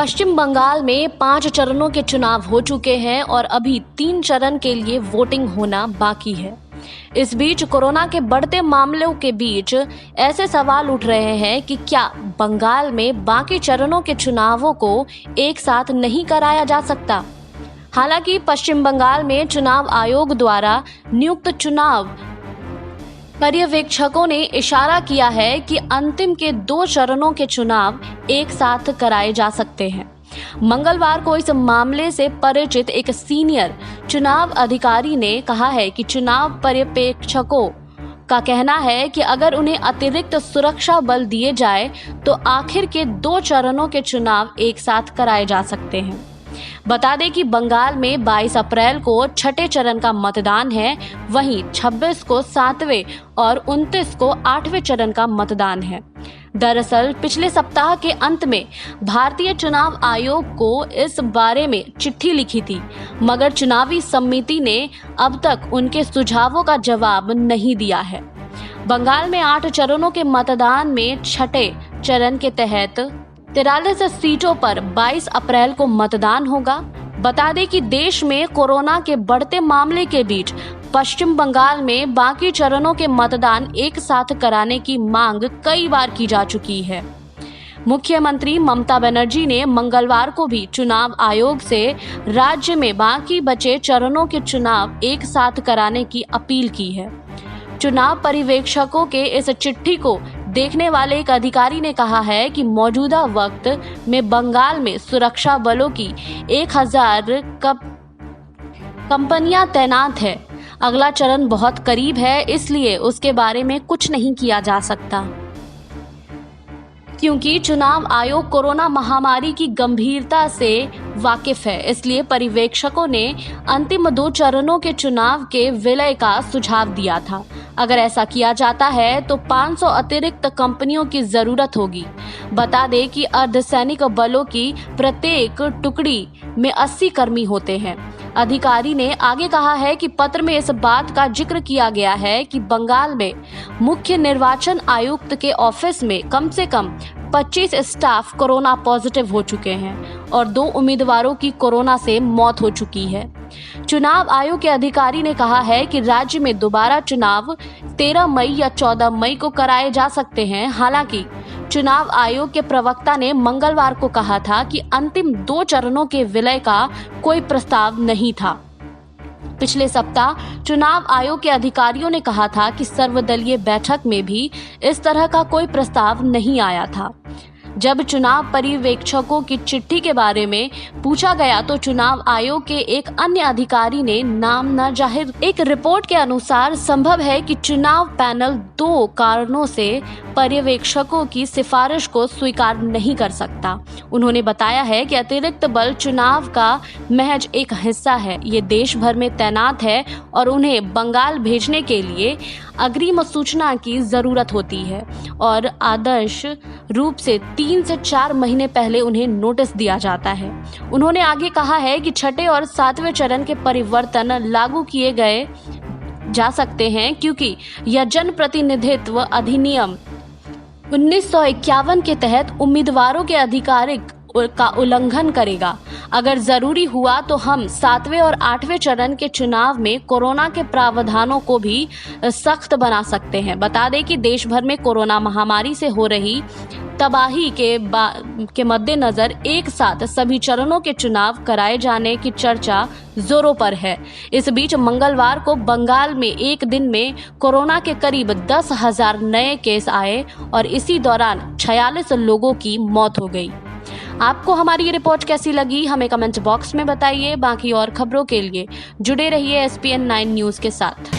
पश्चिम बंगाल में 5 चरणों के चुनाव हो चुके हैं और अभी 3 चरण के लिए वोटिंग होना बाकी है। इस बीच कोरोना के बढ़ते मामलों के बीच ऐसे सवाल उठ रहे हैं कि क्या बंगाल में बाकी चरणों के चुनावों को एक साथ नहीं कराया जा सकता। हालांकि पश्चिम बंगाल में चुनाव आयोग द्वारा नियुक्त चुनाव पर्यवेक्षकों ने इशारा किया है कि अंतिम के 2 चरणों के चुनाव एक साथ कराए जा सकते हैं। मंगलवार को इस मामले से परिचित एक सीनियर चुनाव अधिकारी ने कहा है कि चुनाव पर्यवेक्षकों का कहना है कि अगर उन्हें अतिरिक्त सुरक्षा बल दिए जाए तो आखिर के 2 चरणों के चुनाव एक साथ कराए जा सकते हैं। बता दें कि बंगाल में 22 अप्रैल को 6ठे चरण का मतदान है, वहीं 26 को 7वें और 29 को 8वें चरण का मतदान है। दरअसल पिछले सप्ताह के अंत में भारतीय चुनाव आयोग को इस बारे में चिट्ठी लिखी थी, मगर चुनावी समिति ने अब तक उनके सुझावों का जवाब नहीं दिया है। बंगाल में 8 चरणों के मतदान में 6ठे चरण के तहत 43 सीटों पर 22 अप्रैल को मतदान होगा। बता दें कि देश में कोरोना के बढ़ते मामले के बीच पश्चिम बंगाल में बाकी चरणों के मतदान एक साथ कराने की मांग कई बार की जा चुकी है। मुख्यमंत्री ममता बनर्जी ने मंगलवार को भी चुनाव आयोग से राज्य में बाकी बचे चरणों के चुनाव एक साथ कराने की अपील की है। चुनाव पर्यवेक्षकों के इस चिट्ठी को देखने वाले एक अधिकारी ने कहा है कि मौजूदा वक्त में बंगाल में सुरक्षा बलों की 1000 कंपनियां तैनात है। अगला चरण बहुत करीब है, इसलिए उसके बारे में कुछ नहीं किया जा सकता। क्योंकि चुनाव आयोग कोरोना महामारी की गंभीरता से वाकिफ है, इसलिए पर्यवेक्षकों ने अंतिम 2 चरणों के चुनाव के विलय का सुझाव दिया था। अगर ऐसा किया जाता है तो 500 अतिरिक्त कंपनियों की जरूरत होगी। बता दें कि अर्धसैनिक बलों की प्रत्येक टुकड़ी में 80 कर्मी होते हैं। अधिकारी ने आगे कहा है कि पत्र में इस बात का जिक्र किया गया है कि बंगाल में मुख्य निर्वाचन आयुक्त के ऑफिस में कम से कम 25 स्टाफ कोरोना पॉजिटिव हो चुके हैं और 2 उम्मीदवारों की कोरोना से मौत हो चुकी है। चुनाव आयोग के अधिकारी ने कहा है कि राज्य में दोबारा चुनाव 13 मई या 14 मई को कराए जा सकते हैं। हालांकि चुनाव आयोग के प्रवक्ता ने मंगलवार को कहा था कि अंतिम 2 चरणों के विलय का कोई प्रस्ताव नहीं था। पिछले सप्ताह चुनाव आयोग के अधिकारियों ने कहा था कि सर्वदलीय बैठक में भी इस तरह का कोई प्रस्ताव नहीं आया था। जब चुनाव पर्यवेक्षकों की चिट्ठी के बारे में पूछा गया तो चुनाव आयोग के एक अन्य अधिकारी ने नाम न जाहिर एक रिपोर्ट के अनुसार संभव है कि चुनाव पैनल 2 कारणों से पर्यवेक्षकों की सिफारिश को स्वीकार नहीं कर सकता। उन्होंने बताया है कि अतिरिक्त बल चुनाव का महज एक हिस्सा है, ये देश भर में तैनात है और उन्हें बंगाल भेजने के लिए अग्रिम सूचना की जरूरत होती है और आदर्श रूप से 3 से 4 महीने पहले उन्हें नोटिस दिया जाता है। उन्होंने आगे कहा है कि 6ठे और 7वें चरण के परिवर्तन लागू किए गए जा सकते हैं क्योंकि यह जन प्रतिनिधित्व अधिनियम 1951 के तहत उम्मीदवारों के अधिकारिक का उल्लंघन करेगा। अगर जरूरी हुआ तो हम 7वें और 8वें चरण के चुनाव में कोरोना के प्रावधानों को भी सख्त बना सकते हैं। बता दें कि देश भर में कोरोना महामारी से हो रही तबाही के मद्देनजर एक साथ सभी चरणों के चुनाव कराए जाने की चर्चा जोरों पर है। इस बीच मंगलवार को बंगाल में एक दिन में कोरोना के करीब 10,000 नए केस आए और इसी दौरान 46 लोगों की मौत हो गई। आपको हमारी ये रिपोर्ट कैसी लगी हमें कमेंट बॉक्स में बताइए। बाकी और खबरों के लिए जुड़े रहिए SPN9 न्यूज़ के साथ।